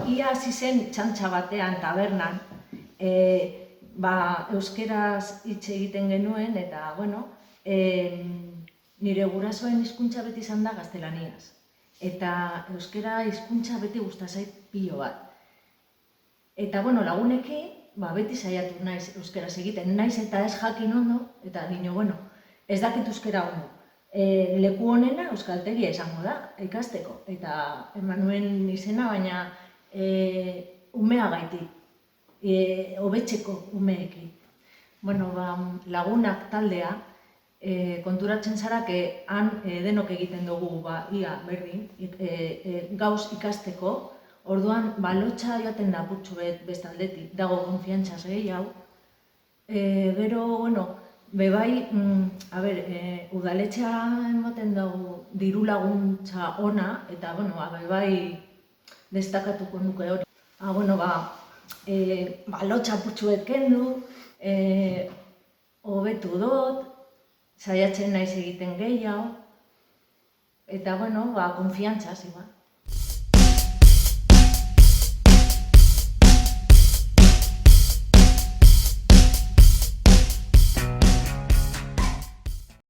ia hasi zen txantxa batean, tabernan, euskeraz hitz egiten genuen, eta, nire gurasoen hizkuntza beti izan da gaztelaniaz. Eta euskera hizkuntza beti gusta zait pilo bat. Eta, lagunekin, beti saiatu naiz euskeraz egiten, naiz eta ez jakin ondo, eta nino, ez dakit euskera ondo. Leku honena euskaltegia izango da, ikasteko, eta eman nuen izena, baina umeagaitik, hobetzeko umeekin. Lagunak taldea, konturatzen zara, han denok egiten dugu ia berdin, gauz ikasteko, orduan lotxa joaten da putxu bestaldetik, dago konfiantzaz gehiago. Gero, bebai, udaletxean ematen dugu diru laguntza ona, eta bebai destakatuko nuke hori. Lotxa putxuet kendu, hobetu dut, saiatzen naiz egiten gehiago, eta konfiantzaz, igual.